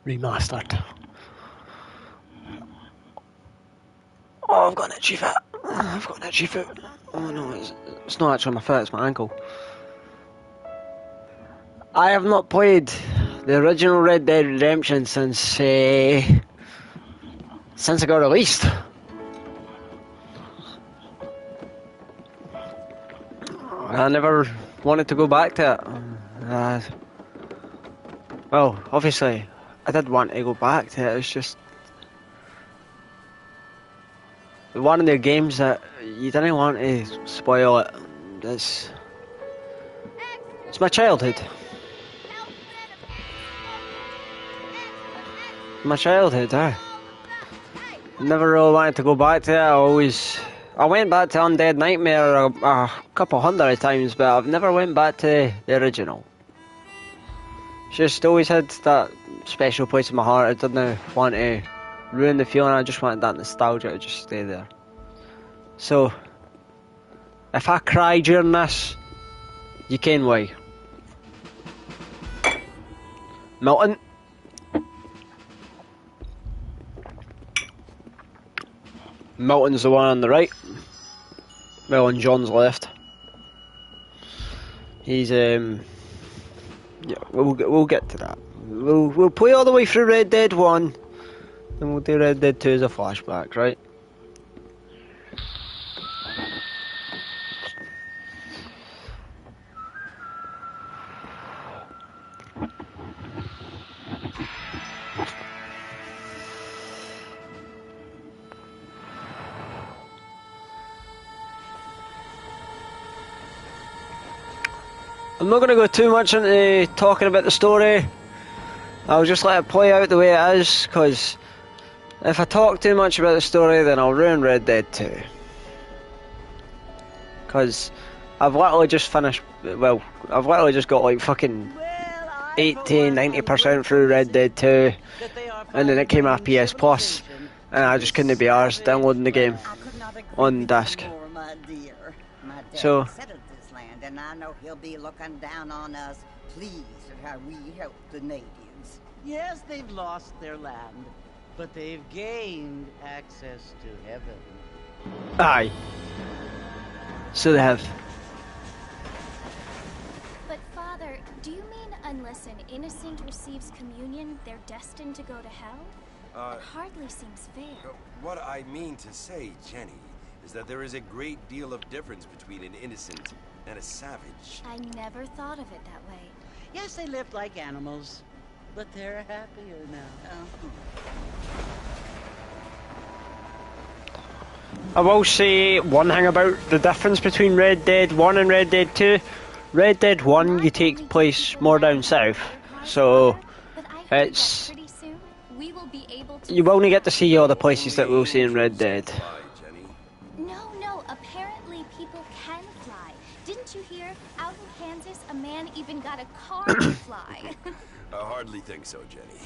Remastered. Oh, I've got an itchy foot. I've got an itchy foot. Oh no, it's not actually my foot, it's my ankle. I have not played the original Red Dead Redemption since it got released. I never wanted to go back to it. Well, obviously, I did want to go back to it. It's just one of the games that you didn't want to spoil it. It's my childhood. My childhood, I never really wanted to go back to it. I went back to Undead Nightmare a couple hundred times, but I've never went back to the original. Just always had that special place in my heart. I didn't want to ruin the feeling, I just wanted that nostalgia to just stay there. So, if I cry during this, you can why. Milton. Milton's the one on the right. Well, and John's left. He's yeah, we'll get to that. We'll play all the way through Red Dead 1, and we'll do Red Dead 2 as a flashback, right? I'm not going to go too much into talking about the story. I'll just let it play out the way it is, because if I talk too much about the story, then I'll ruin Red Dead 2. Because I've literally just finished, well, I've literally just got like fucking 80-90% through Red Dead 2, and then it came off PS Plus, and I just couldn't be arsed downloading the game on disc. So, and I know he'll be looking down on us, pleased at how we help the natives. Yes, they've lost their land, but they've gained access to heaven. Aye. So they have. But Father, do you mean unless an innocent receives communion, they're destined to go to hell? That hardly seems fair. What I mean to say, Jenny, is that there is a great deal of difference between an innocent and a savage. I never thought of it that way. Yes, they lived like animals, but they're happier now. I will say one thing about the difference between Red Dead 1 and Red Dead 2. Red Dead 1, you take place more down south, so it's... you will only get to see all the places that we'll see in Red Dead. No, apparently people can fly. Didn't you hear? Out in Kansas, a man even got a car to fly. I hardly think so, Jenny.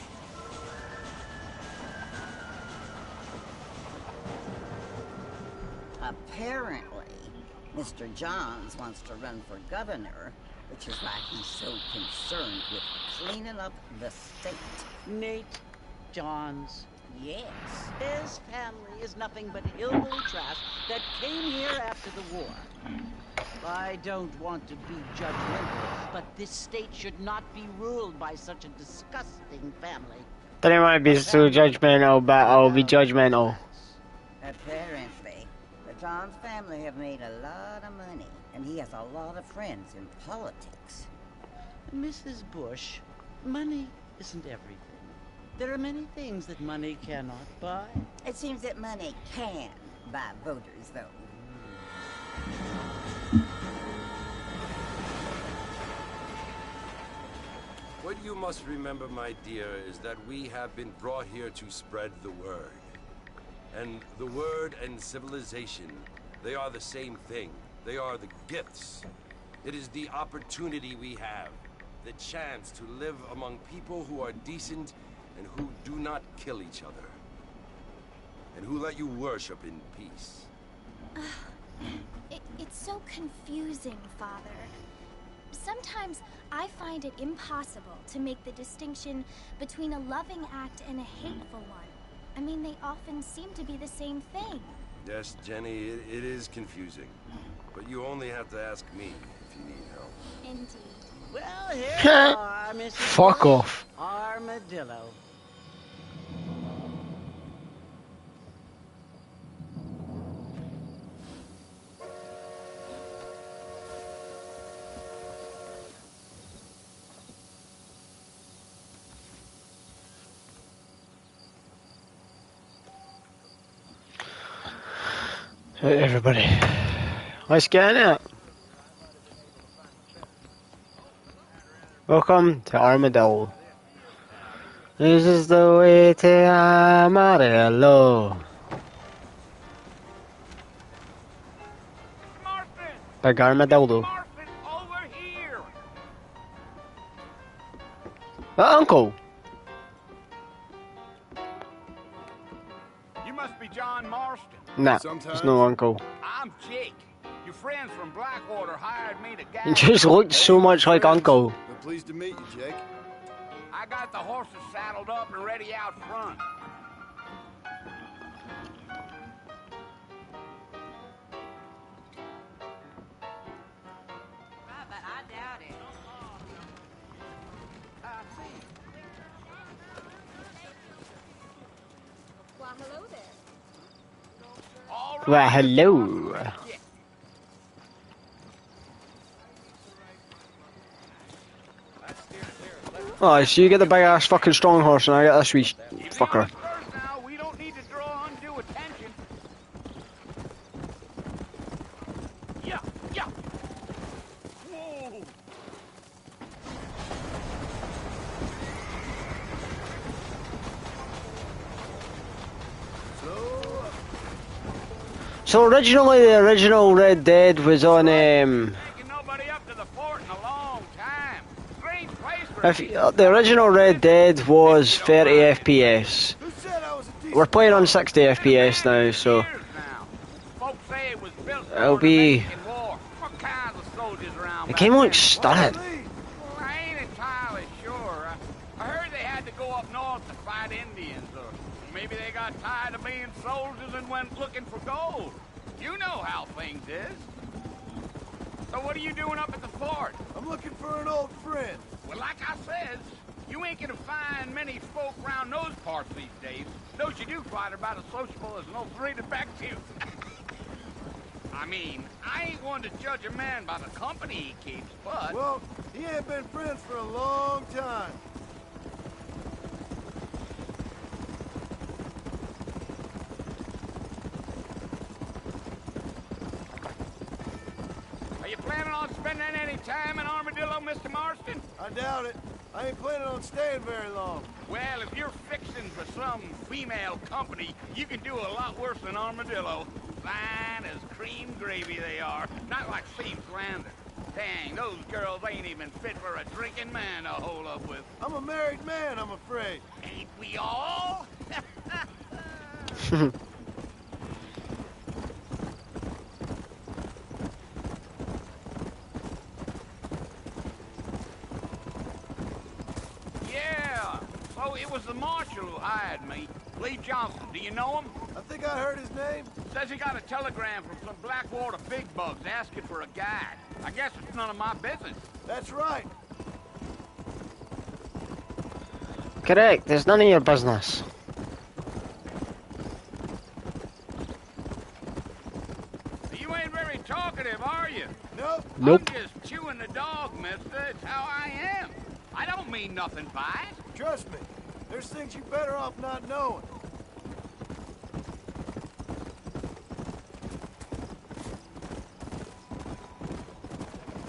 Apparently, Mr. Johns wants to run for governor, which is why he's so concerned with cleaning up the state. Nate Johns. Yes. His family is nothing but hillbilly trash that came here after the war. I don't want to be judgmental, but this state should not be ruled by such a disgusting family. Then it might be so judgmental, but I'll be judgmental. Apparently, the Johns family have made a lot of money, and he has a lot of friends in politics. Mrs. Bush, money isn't everything. There are many things that money cannot buy. It seems that money can buy voters, though. What you must remember, my dear, is that we have been brought here to spread the word. And the word and civilization, they are the same thing. They are the gifts. It is the opportunity we have, the chance to live among people who are decent and who do not kill each other, and who let you worship in peace. It's so confusing, Father. Sometimes I find it impossible to make the distinction between a loving act and a hateful one. I mean, they often seem to be the same thing. Yes, Jenny, it is confusing. But you only have to ask me if you need help. Indeed. Well, here you are, Mrs. Fuck Wolf. off. Armadillo. Right, everybody, let's get in it. Welcome to Armadillo. This is the way to Armadillo. Marston! Big Armadillo. Marston, over here! Uncle! You must be John Marston. Nah, there's no uncle. I'm Jake. Your friends from Blackwater hired me to He guide. just looked so much like Uncle. We're pleased to meet you, Jake. I got the horses saddled up and ready out front. But I doubt it. Well, hello there. All right. Well, hello. Yeah. Oh, so you get the big ass fucking strong horse and I get this wee If you fucker. go first now, we don't need to draw undue attention. Yeah, yeah. Whoa. So originally, the original Red Dead was on, Taking nobody up to the fort in a long time. Strange place for the original Red Dead was 30 FPS. Who said I was a decent We're playing on 60 FPS now, so Folks say it was built it'll during the be. Mexican War. What kinds of soldiers around The back game then? looks stunning. Well, I ain't entirely sure. I heard they had to go up north to fight Indians, or maybe they got tired of being soldiers and went looking for gold. You know how things is. So what are you doing up at the fort? I'm looking for an old friend. Well, like I said, you ain't gonna find many folk around those parts these days. Those you do find are about as sociable as an old three to back to. I mean, I ain't going to judge a man by the company he keeps, but... Well, he ain't been friends for a long time. Are you planning on spending any time in Armadillo, Mr. Marston? I doubt it. I ain't planning on staying very long. Well, if you're fixing for some female company, you can do a lot worse than Armadillo. Fine as cream gravy they are. Not like Seems Lander. Dang, those girls ain't even fit for a drinking man to hold up with. I'm a married man, I'm afraid. Ain't we all? Yeah, so it was the marshal who hired me. Lee Johnson, do you know him? I think I heard his name. Says he got a telegram from some Blackwater big bugs asking for a guide. I guess it's none of my business. That's right. Correct, there's none of your business. You ain't very talkative, are you? Nope. Nope. I'm just chewing the dog, mister. It's how I am. I don't mean nothing by it. Trust me. There's things you better off not knowing.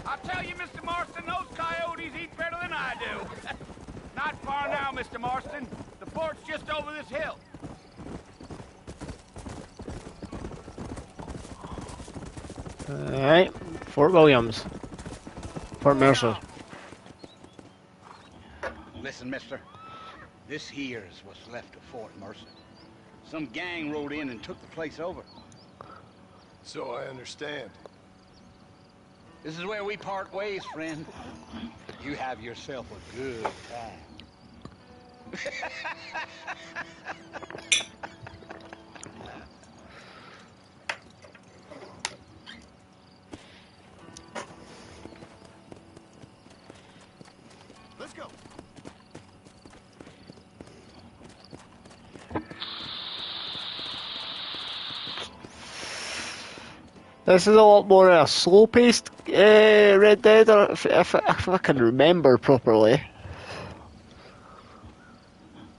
I'll tell you, Mr. Marston, those coyotes eat better than I do. Not far now, Mr. Marston. The fort's just over this hill. Alright, Fort Williams. Fort Mercer. Listen, mister. This here is what's left of Fort Mercer. Some gang rode in and took the place over. So I understand. This is where we part ways, friend. You have yourself a good time. Let's go. This is a lot more a slow-paced Red Dead, or if I can remember properly.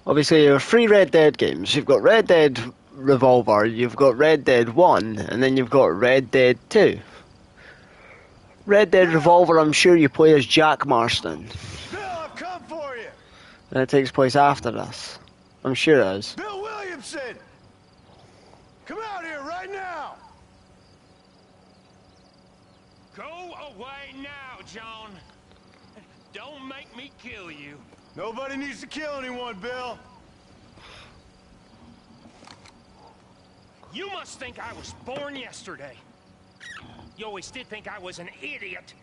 Obviously, there are 3 Red Dead games. You've got Red Dead Revolver, you've got Red Dead 1, and then you've got Red Dead 2. Red Dead Revolver, I'm sure you play as Jack Marston. Bill, I've come for you. And it takes place after this. I'm sure it is. Bill Williamson! Come out here right now! Go away now, John. Don't make me kill you. Nobody needs to kill anyone, Bill. You must think I was born yesterday. You always did think I was an idiot.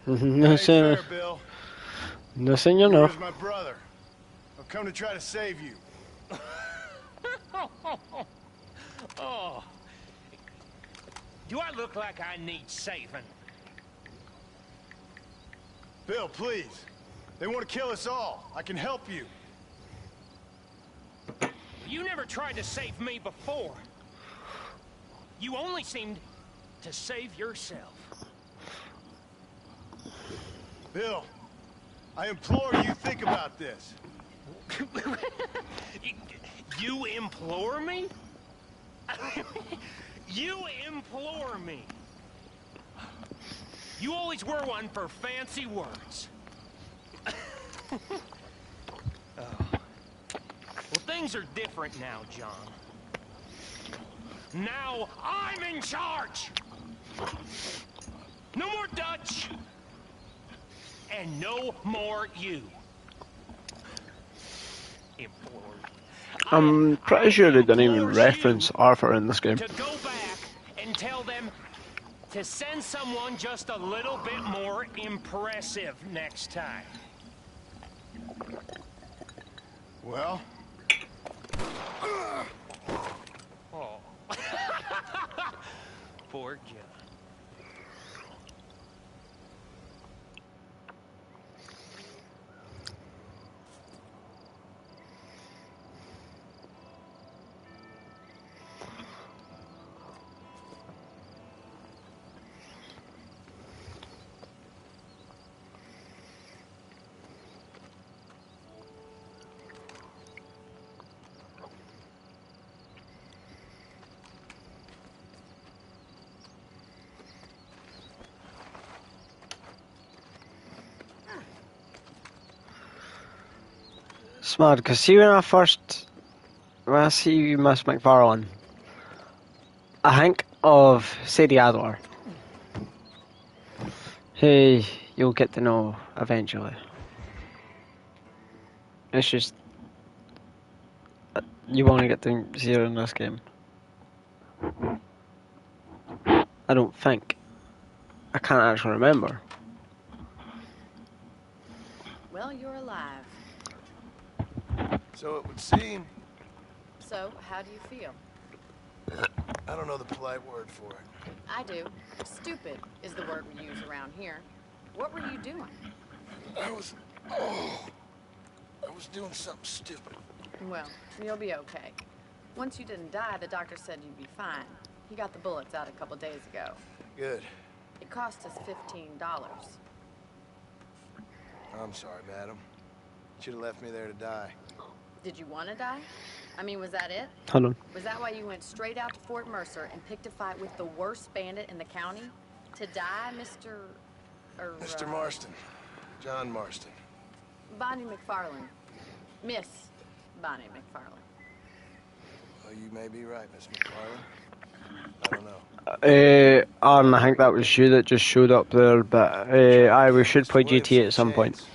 No, Ain't sir. fair, Bill. No, senor, no. Here's my brother. I've come to try to save you. Oh. Do I look like I need saving? Bill, please. They want to kill us all. I can help you. You never tried to save me before. You only seemed to save yourself. Bill, I implore you, think about this. You implore me? You implore me. You always were one for fancy words. Oh. Well, things are different now, John. Now I'm in charge. No more Dutch. And no more you. Implored. I'm pretty sure they didn't even implores reference you Arthur in this game. to go back and tell them to send someone just a little bit more impressive next time. Well? Oh. Poor John. It's mad, because see when I see Miss McFarlane, I think of Sadie Adler, who you'll get to know eventually. It's just, you want to get to see her in this game. I don't think. I can't actually remember. Well, you're alive. So it would seem. So, how do you feel? I don't know the polite word for it. I do. Stupid is the word we use around here. What were you doing? I was doing something stupid. Well, you'll be okay. Once you didn't die, the doctor said you'd be fine. He got the bullets out a couple days ago. Good. It cost us $15. I'm sorry, madam. Should have left me there to die. Did you want to die? I mean, was that it? Hold on. Was that why you went straight out to Fort Mercer and picked a fight with the worst bandit in the county? To die, Mr. Mr. Marston. John Marston. Bonnie McFarlane. Miss Bonnie McFarlane. Well, you may be right, Miss McFarlane. I don't know. I think that was you that just showed up there, but we should play GTA at some point.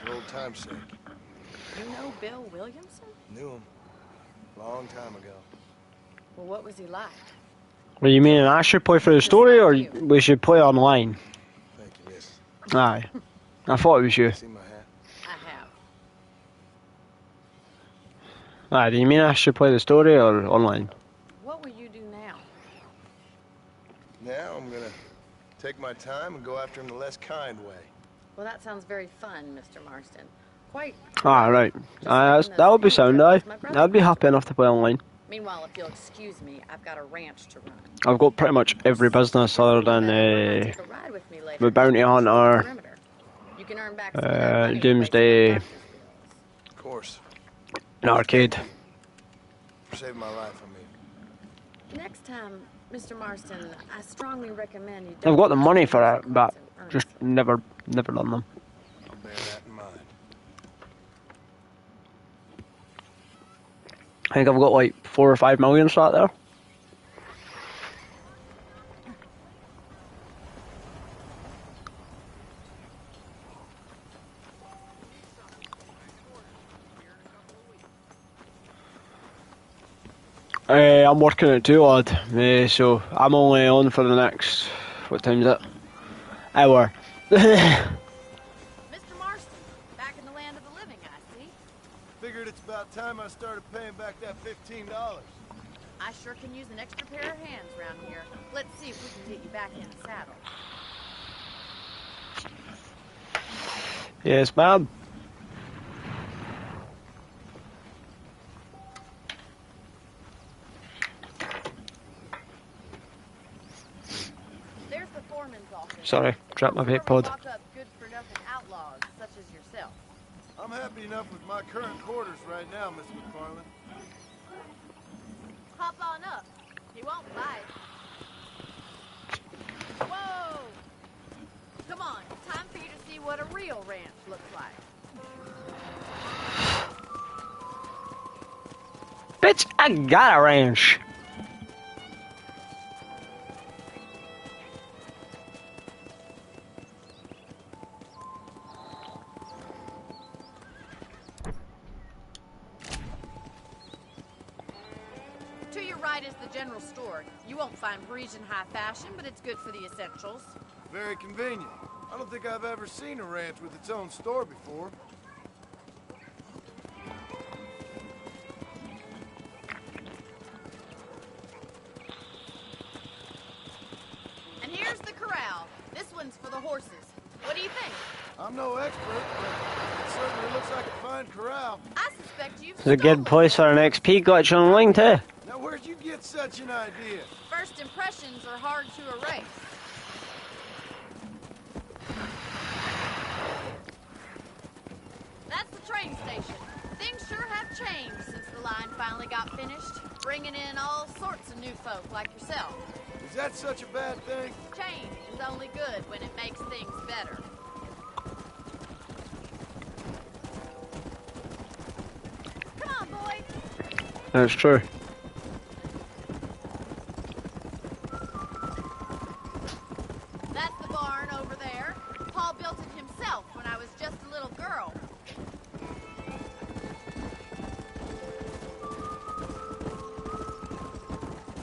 For old time's sake. You know Bill Williamson? Knew him. Long time ago. Well, what was he like? What do you mean? I should play for the story, or we should play online? Thank you, miss. Aye. I thought it was you. See my hat? I have. Aye, do you mean I should play the story or online? What will you do now? Now I'm gonna take my time and go after him the less kind way. Well, that sounds very fun, Mr. Marston. Quite. Ah, right. That would be sound, aye. I'd be happy enough to play online. Meanwhile, if you'll excuse me, I've got a ranch to run. I've got pretty much every business other than Take a ride with me later. the Bounty Hunter, Perimeter. You can earn back some of that money Doomsday, with Of course. an arcade. For saving my life, I mean. Next time, Mr. Marston, I strongly recommend you. I've got the money for it, it, but just never done them. I'll bear that in mind. I think I've got like 4 or 5 million sat there. I'm working at 2 odd, so I'm only on for the next, what time is it? Hour. Mr. Marston, back in the land of the living, I see. Figured it's about time I started paying back that $15. I sure can use an extra pair of hands around here. Let's see if we can get you back in the saddle. Yes, ma'am. There's the foreman's office. Sorry, dropped my vape pod. Lock up good-for-nothing outlaws such as yourself. I'm happy enough with my current quarters right now, Miss McFarland. Hop on up. He won't bite. Whoa! Come on, time for you to see what a real ranch looks like. Bitch, I got a ranch. To your right is the general store. You won't find Parisian high fashion, but it's good for the essentials. Very convenient. I don't think I've ever seen a ranch with its own store before. And here's the corral. This one's for the horses. What do you think? I'm no expert, but it certainly looks like a fine corral. I suspect you've It's a good place for an XP glitch online too. Now, where'd you get such an idea? First impressions are hard to erase. That's the train station. Things sure have changed since the line finally got finished, bringing in all sorts of new folk like yourself. Is that such a bad thing? Change is only good when it makes things better. Come on, boys. That's true. That's the barn over there. Paul built it himself when I was just a little girl.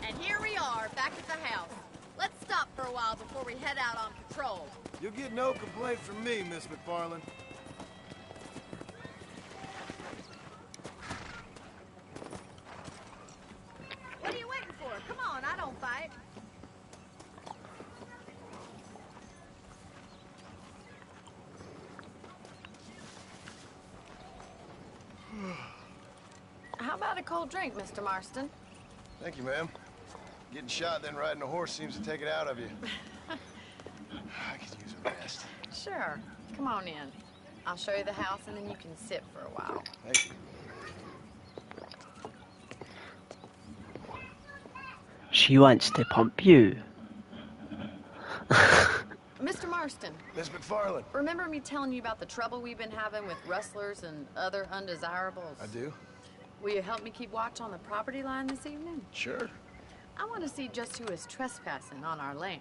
And here we are, back at the house. Let's stop for a while before we head out on patrol. You'll get no complaint from me, Miss McFarland. What are you waiting for? Come on, I don't fight. How about a cold drink, Mr. Marston? Thank you, ma'am. Getting shot, then riding a horse seems to take it out of you. I could use a rest. Sure. Come on in. I'll show you the house and then you can sit for a while. Thank you. She wants to pump you. Mr. Marston, Miss McFarland. remember me telling you about the trouble we've been having with rustlers and other undesirables? I do? Will you help me keep watch on the property line this evening? Sure. I want to see just who is trespassing on our land.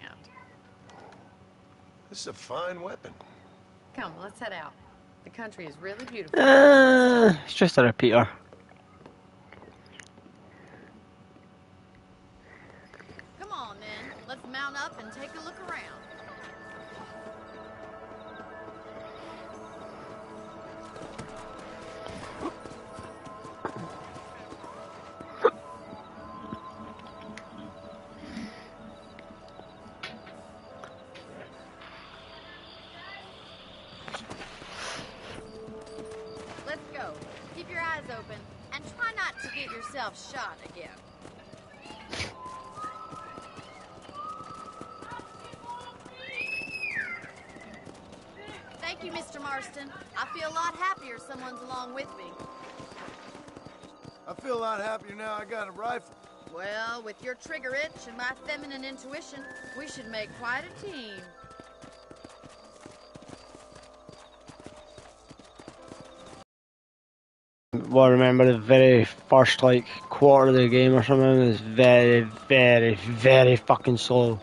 This is a fine weapon. Come, let's head out. The country is really beautiful. It's just a repeater. Come on, Keep your eyes open, and try not to get yourself shot again. Thank you, Mr. Marston. I feel a lot happier someone's along with me. I feel a lot happier now I got a rifle. Well, with your trigger itch and my feminine intuition, we should make quite a team. Well, I remember the very first, like, quarter of the game or something was very, very, very fucking slow.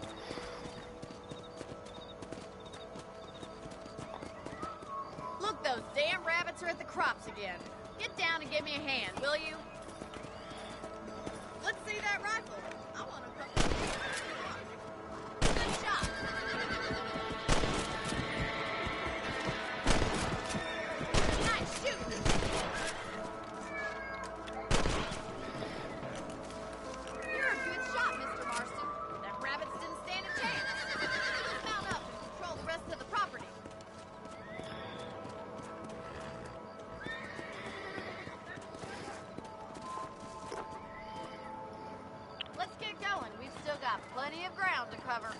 Look, those damn rabbits are at the crops again. Get down and give me a hand, will you? Let's see that rifle. I want to come. Good shot. Nice shooting. You're a good shot, Mr. Marston. Them rabbits didn't stand a chance. Mount up and control the rest of the property. Let's get going. We've still got plenty of ground to cover.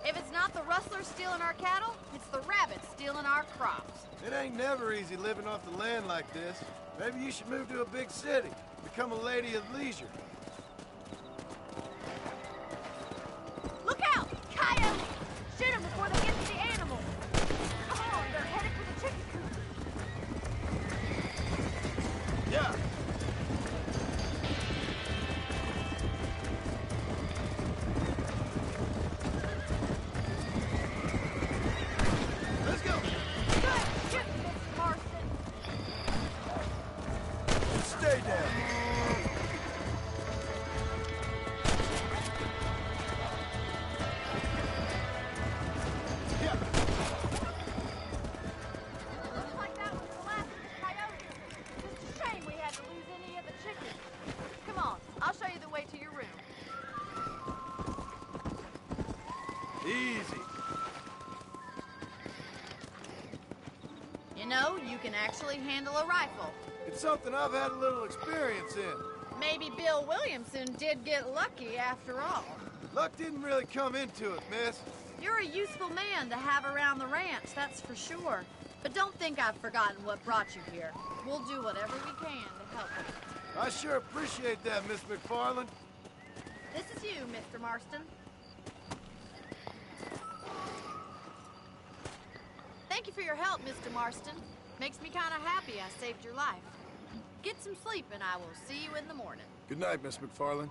If it's not the rustlers stealing our cattle, it's the rabbits stealing our crops. It ain't never easy living off the land like this. Maybe you should move to a big city. Become a lady of leisure. Look out! Coyotes! Shoot them before they get to the animals. Come on, they're headed for the chicken coop. Yeah. Let's go. Good shooting, Mr. Marston. Stay down. Yeah. Looks like that was the last of the coyotes. Just a shame we had to lose any of the chickens. Come on, I'll show you the way to your room. Easy. You know, you can actually handle a rifle. It's something I've had a little experience in. Maybe Bill Williamson did get lucky after all. Luck didn't really come into it, miss. You're a useful man to have around the ranch, that's for sure. But don't think I've forgotten what brought you here. We'll do whatever we can to help you. I sure appreciate that, Miss McFarland. This is you, Mr. Marston. Thank you for your help, Mr. Marston. Makes me kind of happy I saved your life. Get some sleep and I will see you in the morning. Good night, Miss McFarland.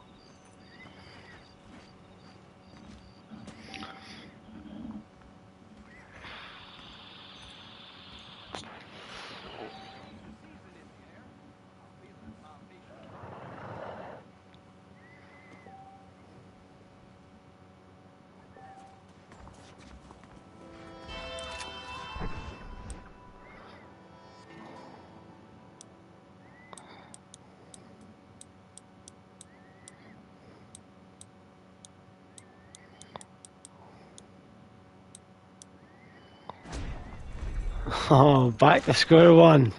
Oh, back to square one.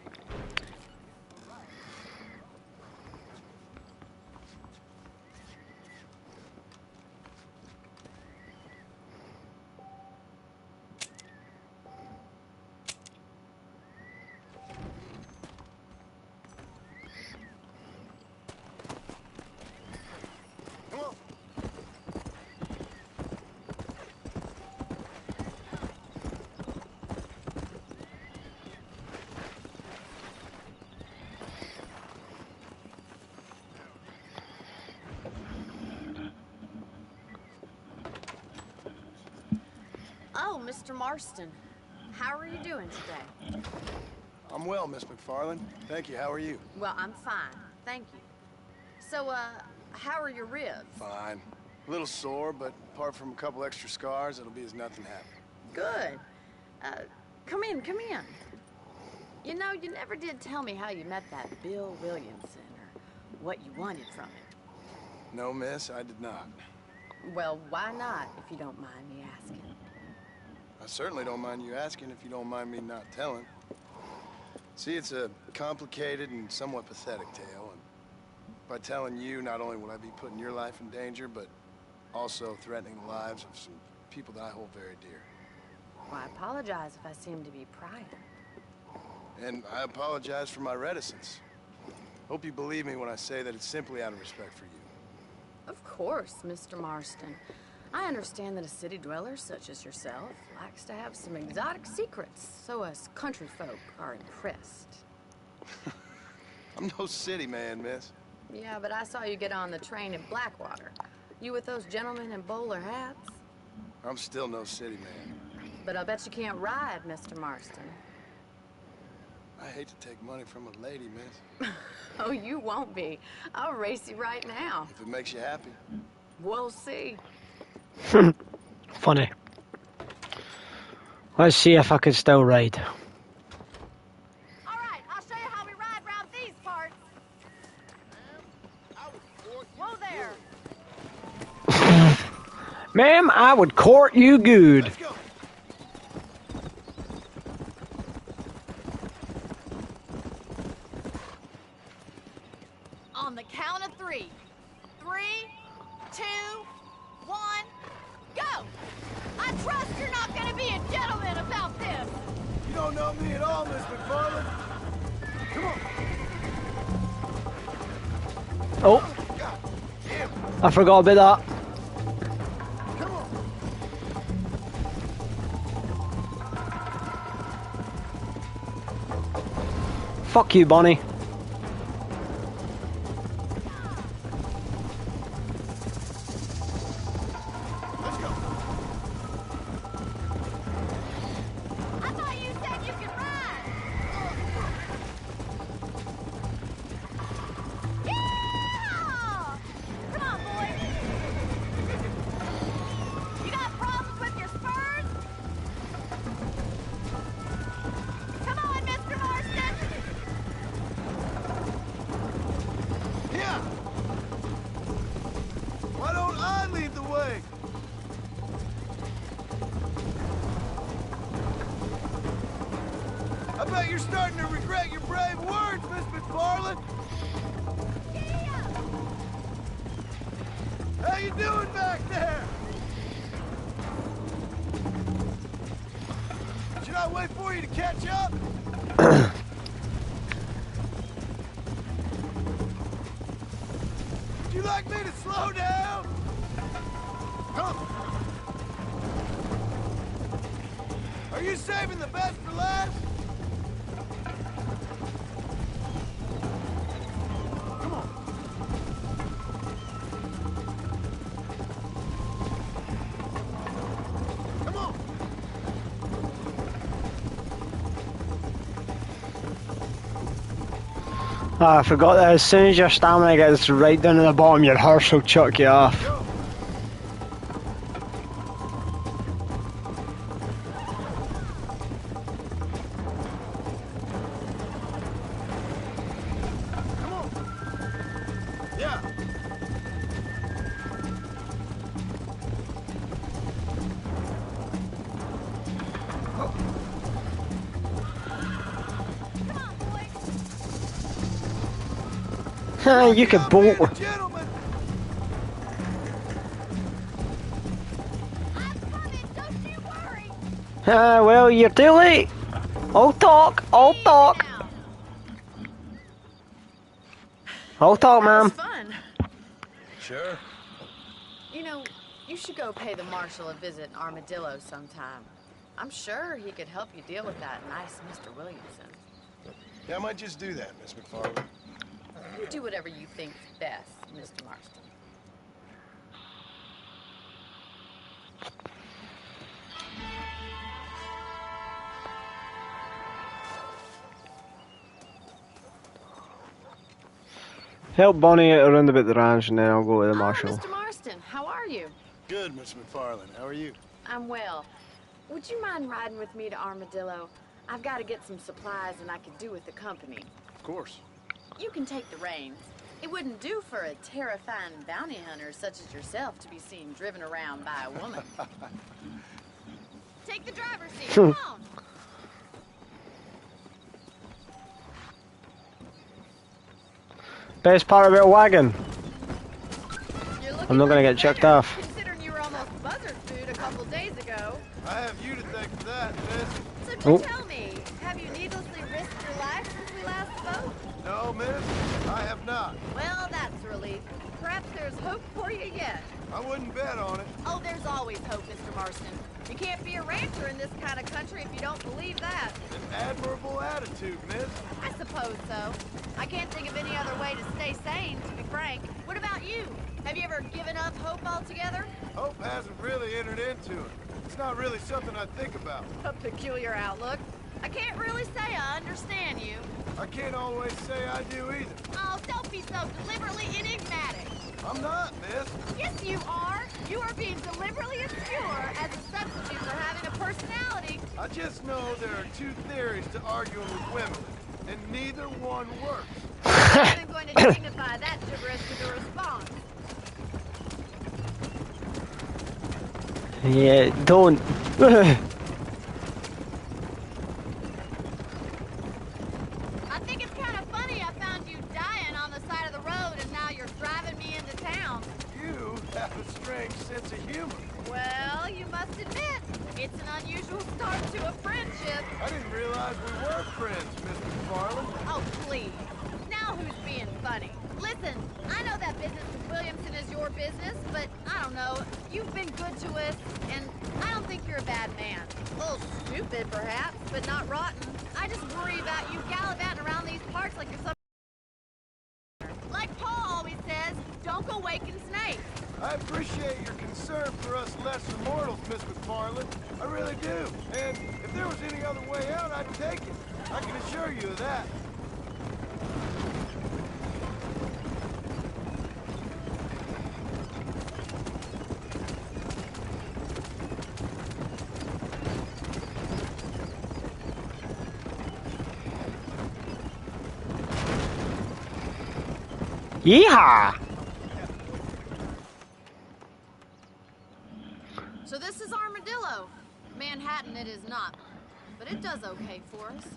Come on. Oh, Mr. Marston. How are you doing today? I'm well, Miss McFarland. Thank you. How are you? Well, I'm fine. Thank you. So, how are your ribs? Fine. A little sore, but apart from a couple extra scars, it'll be as nothing happened. Good. Come in, come in. You know, you never did tell me how you met that Bill Williamson or what you wanted from him. No, miss, I did not. Well, why not, if you don't mind me asking? I certainly don't mind you asking if you don't mind me not telling. See, it's a complicated and somewhat pathetic tale, and by telling you, not only will I be putting your life in danger, but also threatening the lives of some people that I hold very dear. Well, I apologize if I seem to be prying. And I apologize for my reticence. Hope you believe me when I say that it's simply out of respect for you. Of course, Mr. Marston. I understand that a city dweller such as yourself likes to have some exotic secrets, so us country folk are impressed. I'm no city man, miss. Yeah, but I saw you get on the train at Blackwater. You with those gentlemen in bowler hats? I'm still no city man. But I bet you can't ride, Mr. Marston. I hate to take money from a lady, miss. Oh, you won't be. I'll race you right now. If it makes you happy. We'll see. Funny. Let's see if I can still ride. All right, I'll show you how we ride around these parts. Whoa there. Ma'am, I would court you good. Let's go. On the count of 3. 3, 2, 1, go! I trust you're not gonna be a gentleman about this! You don't know me at all, Miss McFarland. Come on. Oh, God damn. I forgot about that. Come on. Fuck you, Bonnie. Let's go. I thought you said you could ride! Yeah! Come on, boy! You got problems with your spurs? Come on, Mr. Marston! Yeah. Why don't I lead the way? I bet you're starting to regret your brave words, Miss McFarland. How you doing back there? Should I wait for you to catch up? Would you like me to slow down? Come. Are you saving the best for last? Come on. Come on. Oh, I forgot that as soon as your stamina gets right down to the bottom, your horse will chuck you off. Go. Come on. Yeah. You could bolt. Gentlemen. I'm coming, don't you worry! Well, you're too late. I'll talk, I'll talk. Now. I'll talk, That was ma'am. fun. Sure. You know, you should go pay the marshal a visit in Armadillo sometime. I'm sure he could help you deal with that nice Mr. Williamson. Yeah, I might just do that, Miss McFarland. You do whatever you think's best, Mr. Marston. Help Bonnie out around about the ranch and then I'll go to the marshal. Mr. Marston, how are you? Good, Miss McFarland. How are you? I'm well. Would you mind riding with me to Armadillo? I've got to get some supplies and I could do with the company. Of course. You can take the reins. It wouldn't do for a terrifying bounty hunter such as yourself to be seen driven around by a woman. Take the driver's seat, come on! Best part about a wagon. I'm not gonna get checked off. Considering you were almost buzzard food a couple days ago. I have you to thank for that, miss. So tell me, have you needlessly risked your life since we last spoke? No, miss, I have not. Well, that's a relief. Perhaps there's hope for you yet. I wouldn't bet on it. Oh, there's always hope, Mr. Marston. You can't be a rancher in this kind of country if you don't believe that. An admirable attitude, miss. I suppose so. I can't think of any other way to stay sane, to be frank. What about you? Have you ever given up hope altogether? Hope hasn't really entered into it. It's not really something I think about. A peculiar outlook. I can't really say I understand you. I can't always say I do either. Oh, don't be so deliberately enigmatic. I'm not, miss. Yes, you are. You are being deliberately obscure as a substitute for having a personality. I just know there are two theories to arguing with women, and neither one works. I'm going to dignify that gibberish with a response. Yeah, don't. I think it's kind of funny I found you dying on the side of the road and now you're driving me into town. You have a strange sense of humor. Well, you must admit, it's an unusual start to a friendship. I didn't realize we were friends, Mr. McFarland. Oh, please. Now who's being funny? Listen, I know that business with Williamson is your business, but I don't know. You've been good to us, and I don't think you're a bad man. A little stupid, perhaps, but not rotten. I just worry about you gallivanting around these parks like you're some... Like Paul always says, don't go waking snakes. I appreciate your concern for us lesser mortals, Miss McFarland. I really do. And if there was any other way out, I'd take it. I can assure you of that. Yeehaw! So this is Armadillo. Manhattan it is not, but it does okay for us.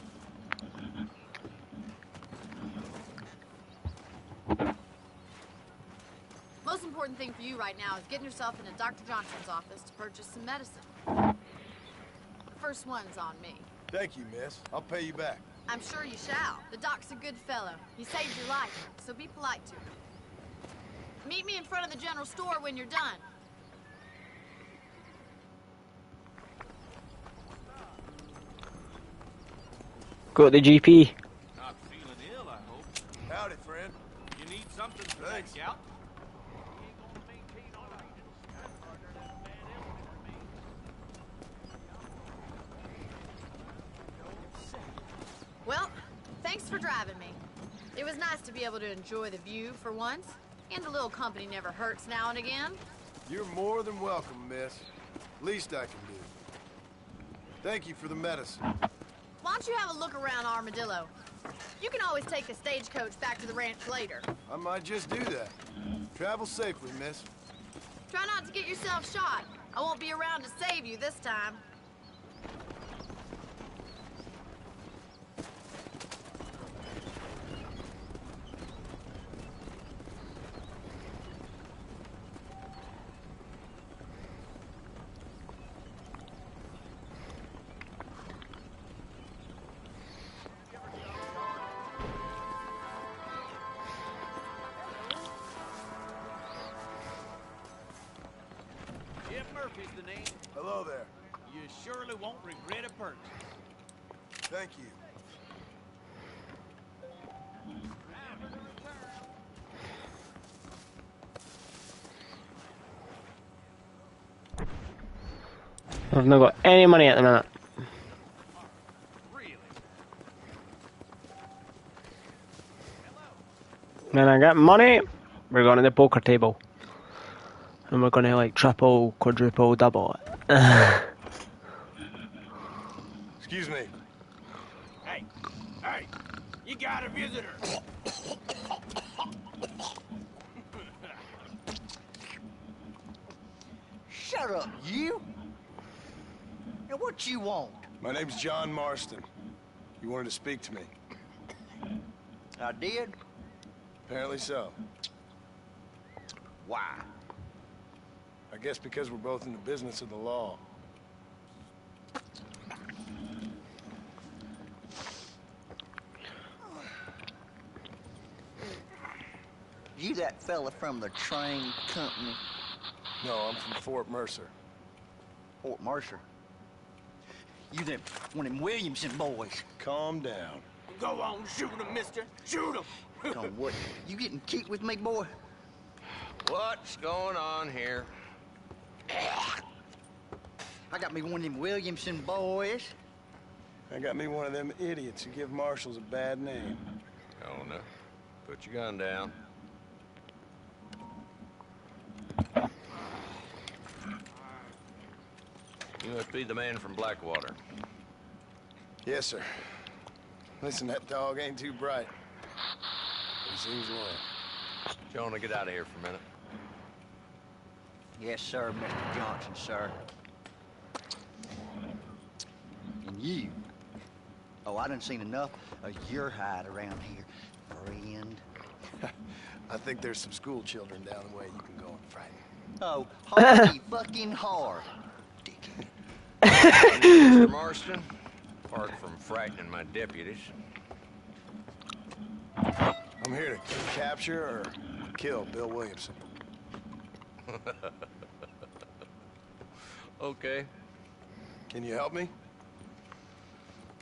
Most important thing for you right now is getting yourself into Dr. Johnson's office to purchase some medicine. The first one's on me. Thank you, miss. I'll pay you back. I'm sure you shall. The doc's a good fellow. He saved your life, so be polite to him. Meet me in front of the general store when you're done. Go to the GP. Not feeling ill, I hope. Howdy, friend. You need something for Thanks. that gout? Well, thanks for driving me. It was nice to be able to enjoy the view for once, and a little company never hurts now and again. You're more than welcome, miss. Least I can do. Thank you for the medicine. Why don't you have a look around Armadillo? You can always take the stagecoach back to the ranch later. I might just do that. Travel safely, miss. Try not to get yourself shot. I won't be around to save you this time. Murphy's the name. Hello there. You surely won't regret a purchase. Thank you. I've not got any money at the minute. Really? When I get money, we're going to the poker table. And we're going to like triple, quadruple, double it. Excuse me. Hey, you got a visitor. Shut up, you! Now what you want? My name's John Marston. You wanted to speak to me. I did? Apparently so. Why? I guess because we're both in the business of the law. You that fella from the train company? No, I'm from Fort Mercer. Fort Mercer? You them, one of them Williamson boys. Calm down. Go on, shoot him, mister. Shoot him. Oh, what? You getting kicked with me, boy? What's going on here? I got me one of them Williamson boys. I got me one of them idiots who give marshals a bad name. Oh, no. Put your gun down. You must be the man from Blackwater. Yes, sir. Listen, that dog ain't too bright. He seems loyal. Jonah, get out of here for a minute. Yes, sir, Mr. Johnson, sir. And you? Oh, I done seen enough of your hide around here, friend. I think there's some school children down the way you can go and frighten. Oh, hardy fucking hard. Mr. Marston, apart from frightening my deputies. I'm here to capture or kill Bill Williamson. Okay. Can you help me?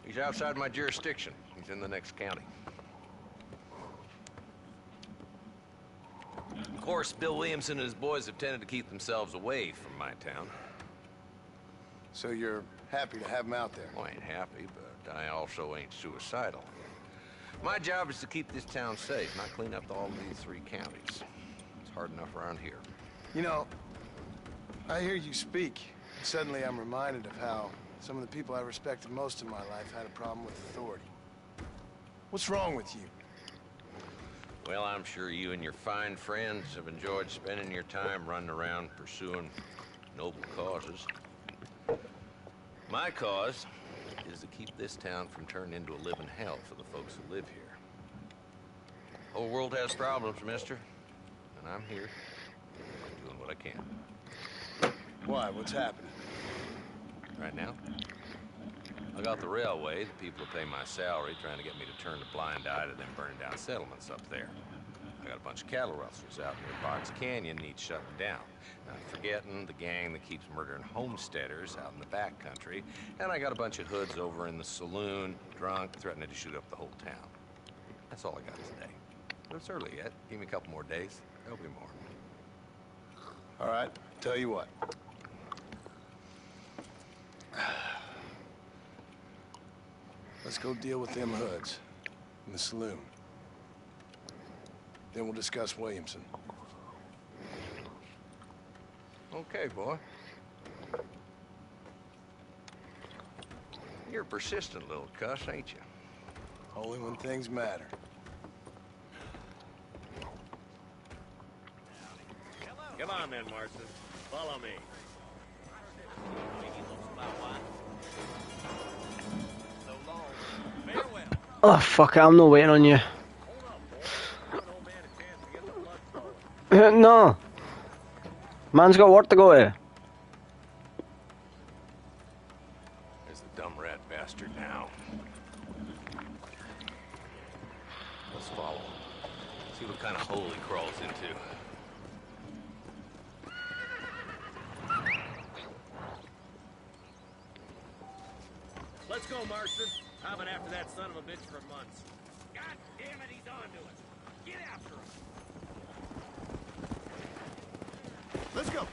He's outside my jurisdiction. He's in the next county. Of course, Bill Williamson and his boys have tended to keep themselves away from my town. So you're happy to have him out there? Well, I ain't happy, but I also ain't suicidal. My job is to keep this town safe, not clean up all these 3 counties. It's hard enough around here. You know, I hear you speak. Suddenly I'm reminded of how some of the people I respected most in my life had a problem with authority. What's wrong with you? Well, I'm sure you and your fine friends have enjoyed spending your time running around pursuing noble causes. My cause is to keep this town from turning into a living hell for the folks who live here. The whole world has problems, mister, and I'm here doing what I can. Why? What's happening? Right now, I got the railway, the people who pay my salary, trying to get me to turn a blind eye to them burning down settlements up there. I got a bunch of cattle rustlers out near Box Canyon needs shutting down. Not forgetting the gang that keeps murdering homesteaders out in the back country. And I got a bunch of hoods over in the saloon, drunk, threatening to shoot up the whole town. That's all I got today. But it's early yet. Give me a couple more days. There'll be more. All right, tell you what. Let's go deal with them hoods in the saloon. Then we'll discuss Williamson. Okay, boy. You're a persistent little cuss, ain't you? Only when things matter. Come on then, Marston. Follow me. Oh fuck it, I'm not waiting on you. No. Man's got work to go to. There's the dumb rat bastard now. Let's follow him. See what kind of hole he crawls into. Let's go, Marston. I've been after that son of a bitch for months. God damn it, he's on to us. Get after him. Let's go.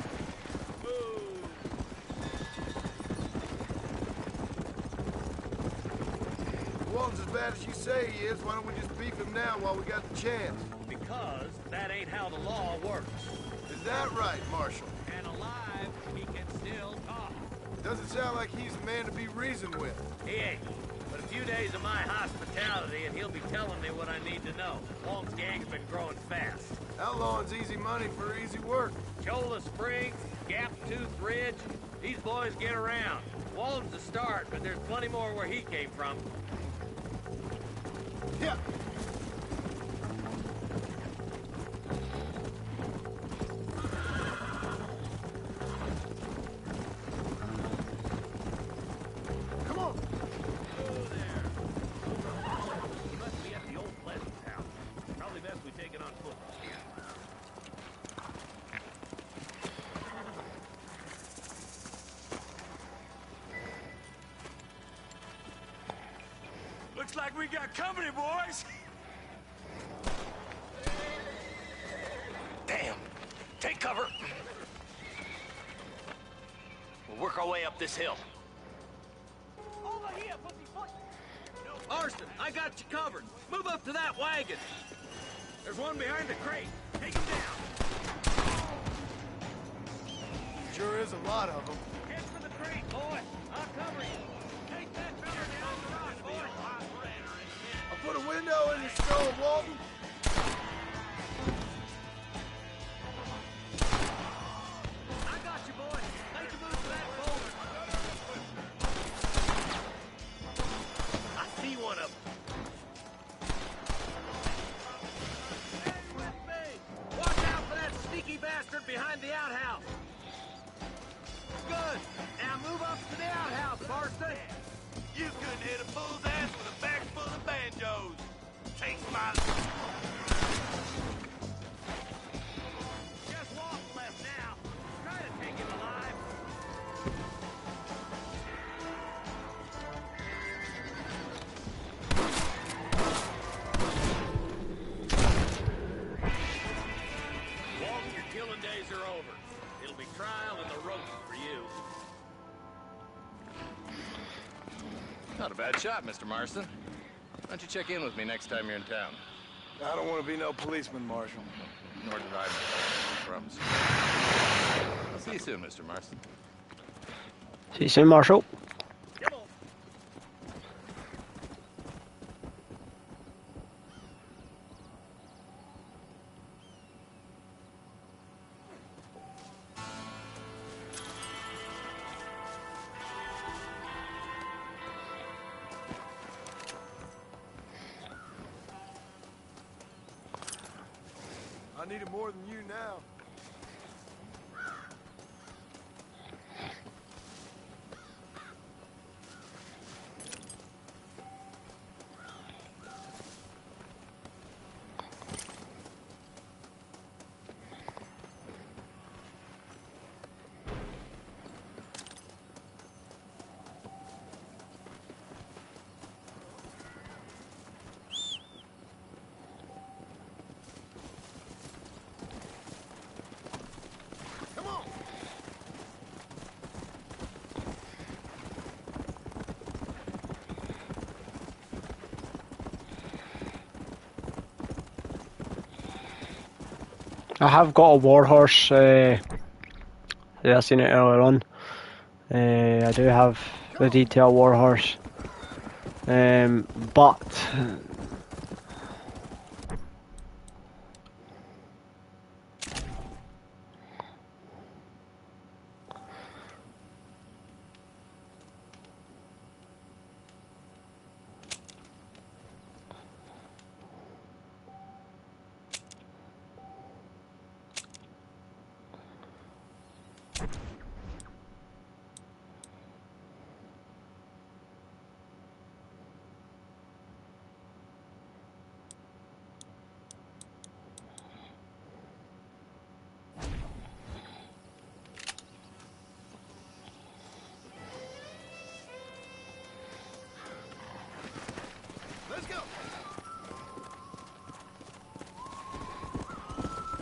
If Walton's as bad as you say he is, why don't we just beef him now while we got the chance? Because that ain't how the law works. Is that right, Marshal? And alive, he can still talk. Doesn't sound like he's a man to be reasoned with. He ain't. But a few days of my hospitality and he'll be telling me what I need to know. Wong's gang's been growing fast. Outlawing's easy money for easy work. Cholla Springs, Gap Tooth Ridge, these boys get around. Walton's the start, but there's plenty more where he came from. Yeah. Come on. Oh, there. He must be at the old Pleasant's house. Probably best we take it on foot. Looks like we got company, boys. Damn! Take cover! We'll work our way up this hill. Over here, pussyfoot! Marston, I got you covered. Move up to that wagon. There's one behind the crate. Take him down. Sure is a lot of them. Head for the crate, boy. I'll cover you. Take that fella down the rock, boy. I'll put a window in the skull of Walton. I got you, boy. Make a move to that boulder. I see one of them. Stay with me. Watch out for that sneaky bastard behind the outhouse. Good. Now move up to the outhouse, Marston. You couldn't hit a bull's ass with a bag full of banjos. Take my... Just walk left now. Try to take him alive. Walton, your killing days are over. It'll be trial and the rope for you. Not a bad shot, Mr. Marston. Why don't you check in with me next time you're in town? I don't want to be no policeman, Marshal. Nor did I, I promise. I'll see you soon, Mr. Marston. See you soon, Marshal. I need it more than you now. I have got a warhorse. Yeah, I seen it earlier on. I do have the detail warhorse, but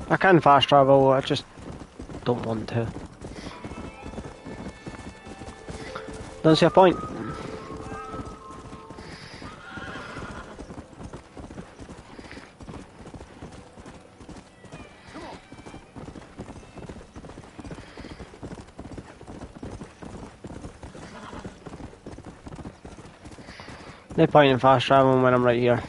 I can fast travel, I just don't want to. Don't see a point. No point in fast traveling when I'm right here.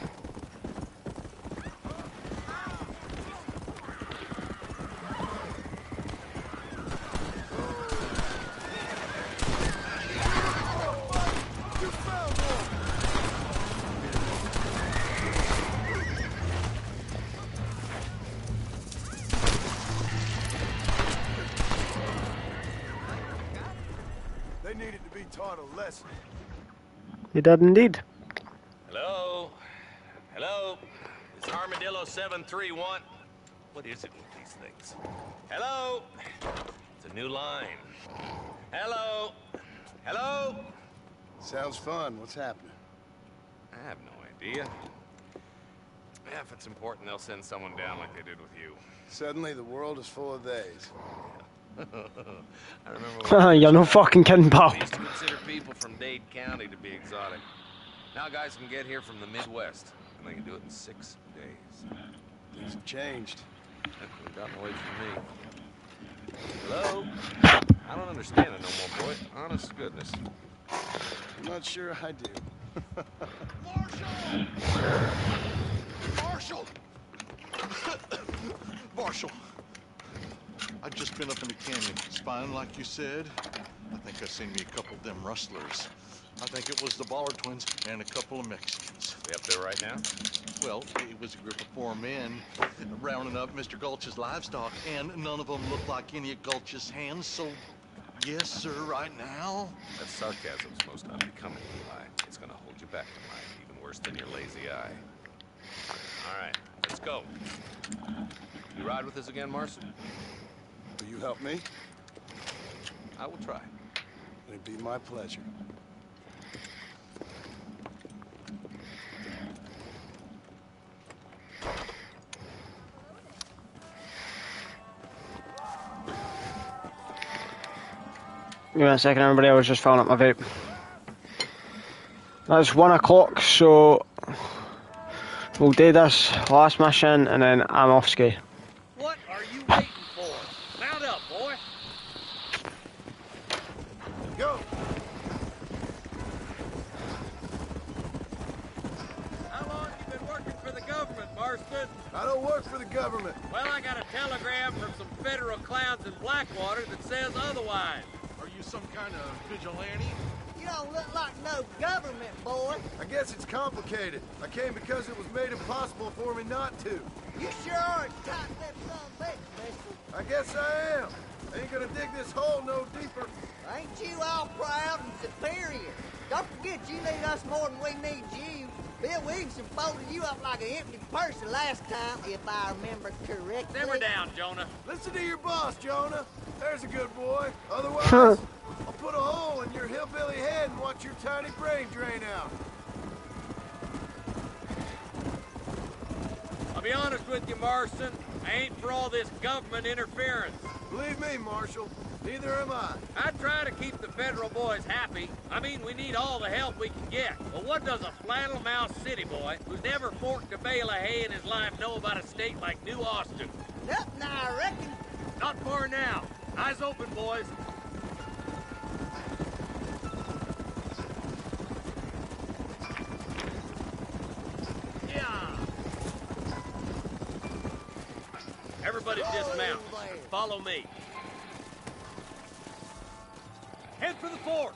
They needed to be taught a lesson. You did indeed. Hello? Hello? It's Armadillo 731. What is it with these things? Hello? It's a new line. Hello? Hello? Sounds fun. What's happening? I have no idea. Yeah, if it's important, they'll send someone down like they did with you. Suddenly, the world is full of theys. I remember You're no fucking kidding, pal. we used to consider people from Dade County to be exotic. Now guys can get here from the Midwest, and they can do it in 6 days. Things have changed. They've gotten away from me. Hello? I don't understand it no more, boy. Honest to goodness. I'm not sure I do. Marshal! Marshal! I've just been up in the canyon, spying like you said. I think I seen me a couple of them rustlers. I think it was the Baller twins and a couple of Mexicans. They up there right now? Well, it was a group of 4 men rounding up Mr. Gulch's livestock, and none of them looked like any of Gulch's hands, so yes, sir, right now. That sarcasm's most unbecoming, Eli. It's gonna hold you back tonight, even worse than your lazy eye. All right, let's go. You ride with us again, Marston? Will you help me? I will try. It'd be my pleasure. Give me a second, everybody. I was just filling up my vape. That's 1 o'clock, so we'll do this last mission and then I'm off ski. What are you waiting for? Mount up, boy. Go! How long you been working for the government, Marston? I don't work for the government. Well, I got a telegram from some federal clowns in Blackwater that says otherwise. Are you some kind of vigilante? You don't look like no government, boy. I guess it's complicated. I came because it was made impossible for me not to. You sure are a tight-lipped son of a bitch, mister. I guess I am. I ain't gonna dig this hole no deeper. Ain't you all proud and superior? Don't forget you need us more than we need you. Bill Williamson folded you up like an empty purse the last time, if I remember correctly. Simmer down, Jonah. Listen to your boss, Jonah. There's a good boy. Otherwise, I'll put a hole in your hillbilly head and watch your tiny brain drain out. I'll be honest with you, Marston. I ain't for all this government interference. Believe me, Marshal, neither am I. I try to keep the federal boys happy. I mean, we need all the help we can get. But what does a flannel-mouthed city boy who's never forked a bale of hay in his life know about a state like New Austin? Nothing, I reckon. Not far now. Eyes open, boys. Yeah. Everybody dismount. Follow me. Head for the fort.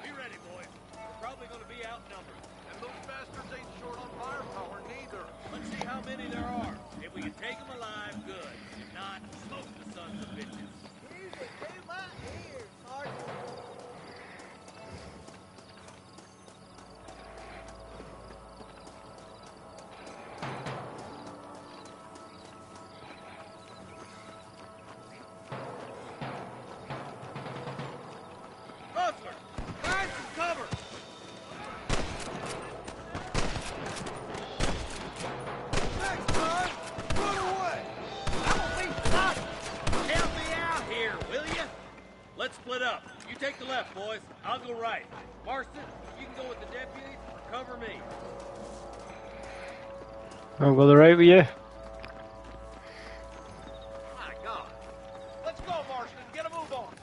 Be ready, boys. We're probably going to be outnumbered. And those bastards ain't short on firepower, neither. Let's see how many there are. If we can take them alive, good. If not, smoke the sons of bitches. Music to my ears, Sergeant. Butler, find some cover. Next time, run away. I won't be forgotten. Help me out here, will you? Let's split up. You take the left, boys. I'll go right. Marston, you can go with the deputies or cover me. I'll go the right with you. My God. Let's go, Marston. Get a move on.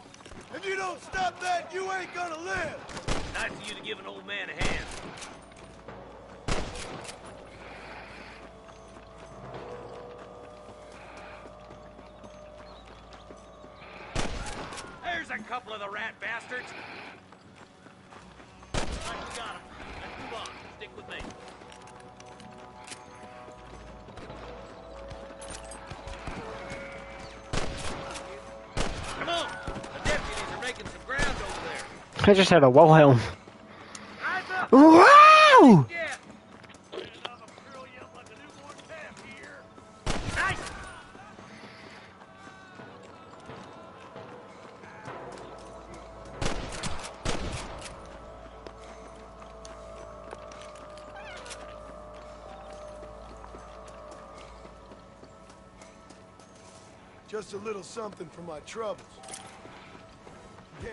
If you don't stop that, you ain't gonna live! Nice of you to give an old man a hand. There's a couple of the rat bastards. All right, we got them. Let's move on. Stick with me. Come on. The deputies are making some ground over there. I just had a Wilhelm. Wow! Just a little something for my troubles. Yeah.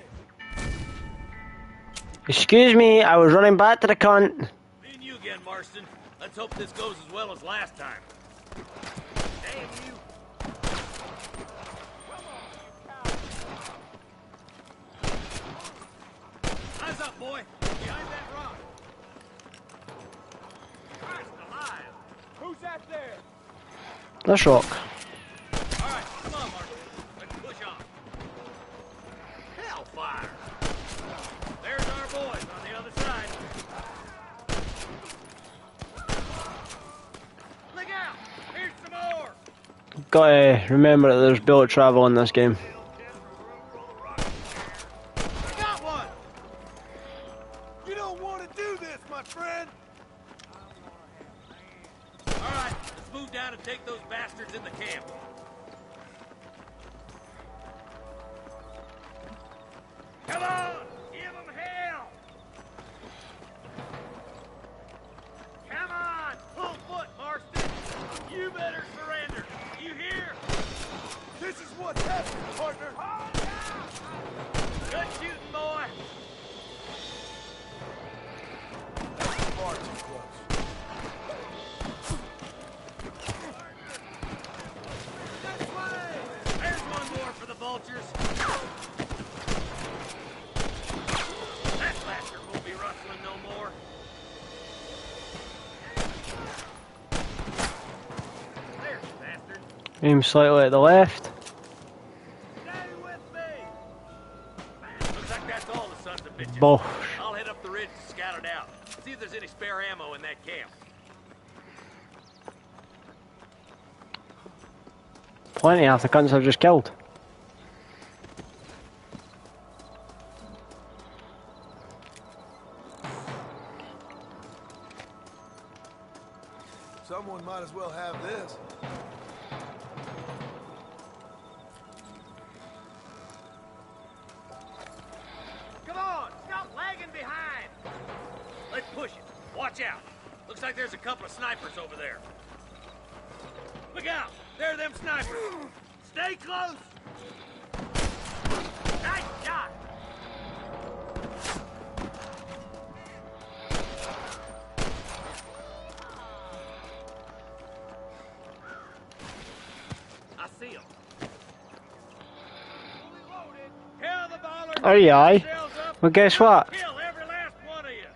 Excuse me, I was running back to the cunt. Me and you again, Marston. Let's hope this goes as well as last time. Damn you. Eyes up, boy. Behind that rock. Christ alive. Who's that there? Let's rock. All right, come on, Marston. Let's push on. Hellfire. There's our boys on the other side. Look out! Here's some more! Gotta remember that there's bullet travel in this game. Got one! You don't want to do this, my friend! Alright, let's move down and take those bastards in the camp. Come on! Give them hell! Come on! Full foot, Marston! You better surrender! You hear? This is what's happening, partner! Good shooting, boy! Far too close. There's one more for the vultures. That bastard won't be rustling no more. There's the bastard. Aim slightly at the left. Stay with me. Looks like that's all the sons of bitches. Bosh. I'll head up the ridge to scout it out. See if there's any spare ammo in that camp. Plenty half the cunts I've just killed. Someone might as well have this. Come on, stop lagging behind. Let's push it. Watch out. Looks like there's a couple of snipers over there. Look out! There are them snipers! Stay close! Nice shot! I see them. Kill the ballers! Aye, aye. Well, guess what? Kill every last one of you!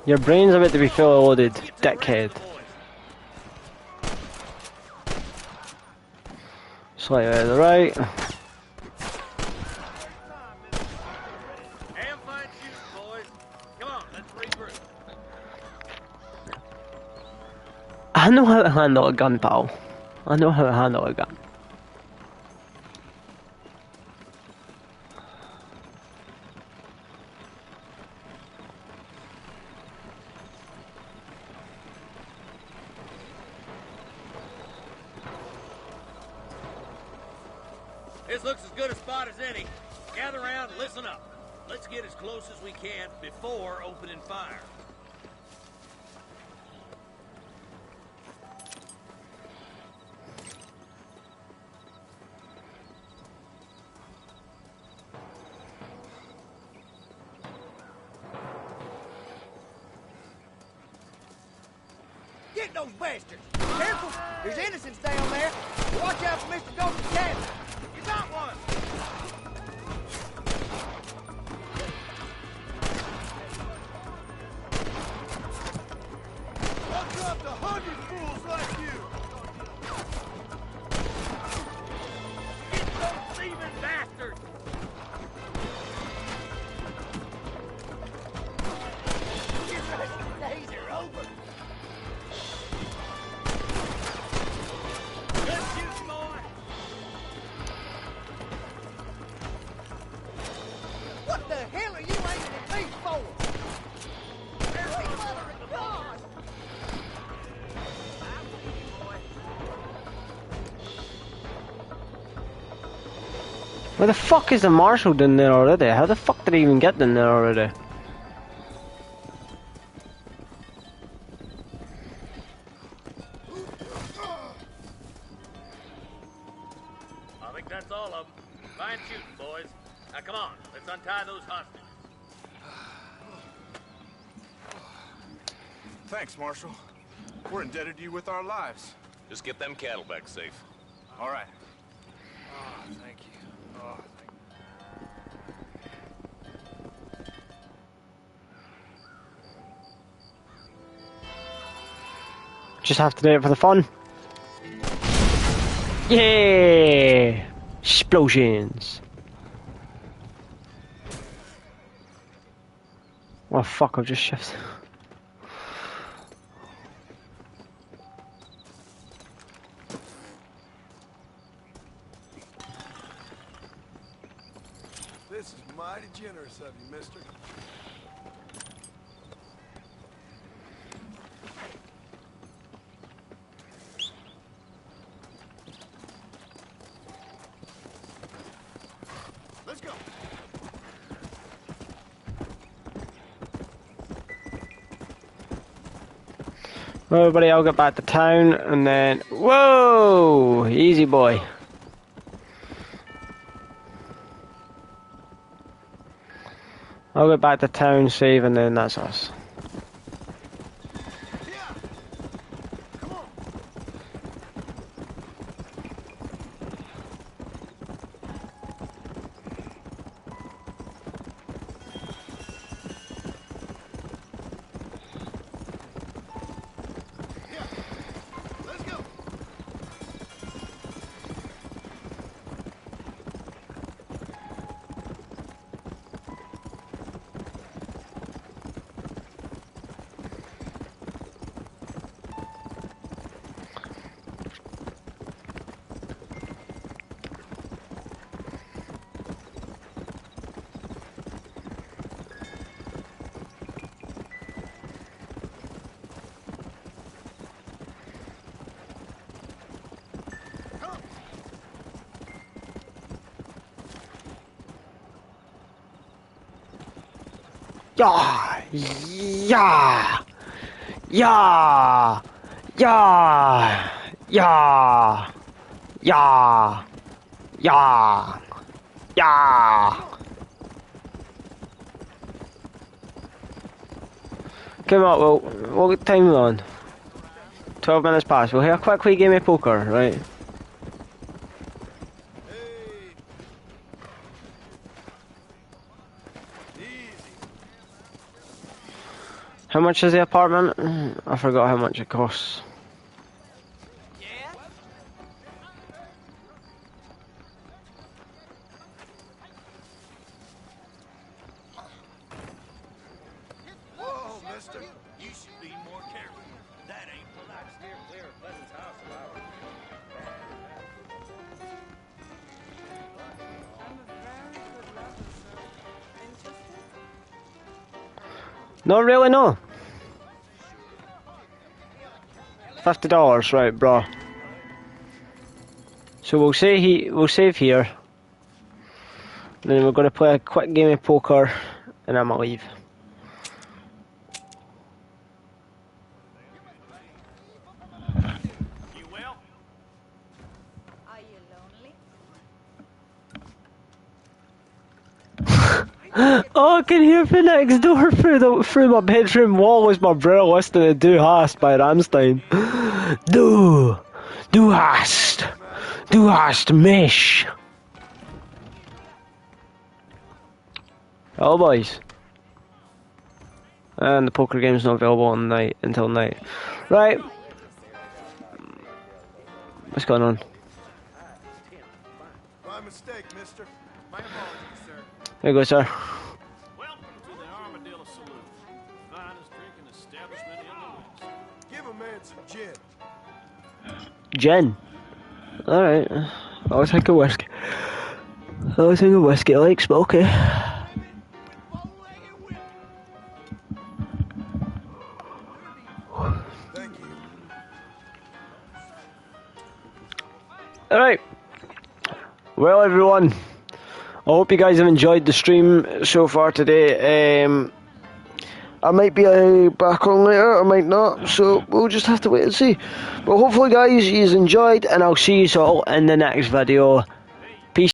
Your brain's about to be fully loaded, dickhead. Slightly to the right. Have fun shooting, boys. Come on, let's regroup. I know how to handle a gun, pal. I know how to handle a gun. This looks as good a spot as any. Gather around and listen up. Let's get as close as we can before opening fire. Get those bastards! Careful! There's innocents down there! Watch out for Mr. Dalton's cabin! You got one! Where the fuck is the marshal in there already? How the fuck did he even get in there already? I think that's all of them. Fine shooting, boys. Now come on, let's untie those hostages. Thanks, Marshal. We're indebted to you with our lives. Just get them cattle back safe. All right. Oh, thank you. Oh, Just have to do it for the fun. Yeah! Explosions. Oh fuck, I've just shifted. This is mighty generous of you, mister. Let's go. Well, everybody, I'll get back to town and then... Whoa! Easy boy. I'll get back to town, save, and then that's us. Yeah! Yeah! Yeah! Yeah! Yeah! Yeah! Yeah! Yeah! Come on, well, what time are we on? 12 minutes past. We'll have a quick wee game of poker, right? How much is the apartment? I forgot how much it costs. Whoa, mister. You should be more careful. That ain't polite. Steer clear of Pleasant's house of ours. Not really, no. $50, right, bro. So we'll save here. Then we're gonna play a quick game of poker, and I'm gonna leave. Oh, I can hear from next door through my bedroom wall as my brother listening to Du Hast by Rammstein. Du hast mich. Hello, boys. And the poker game's not available on night until night. Right. What's going on? My mistake, mister. My apologies, sir. There you go, sir. Welcome to the Armadillo Saloon. Finest drinking establishment in the West. Give a man some gin. Gin. Alright. I'll take a whiskey. I like smoky. Alright. Well, everyone. I hope you guys have enjoyed the stream so far today. I might be back on later, I might not, so we'll just have to wait and see. But hopefully guys, you've enjoyed, and I'll see you all in the next video.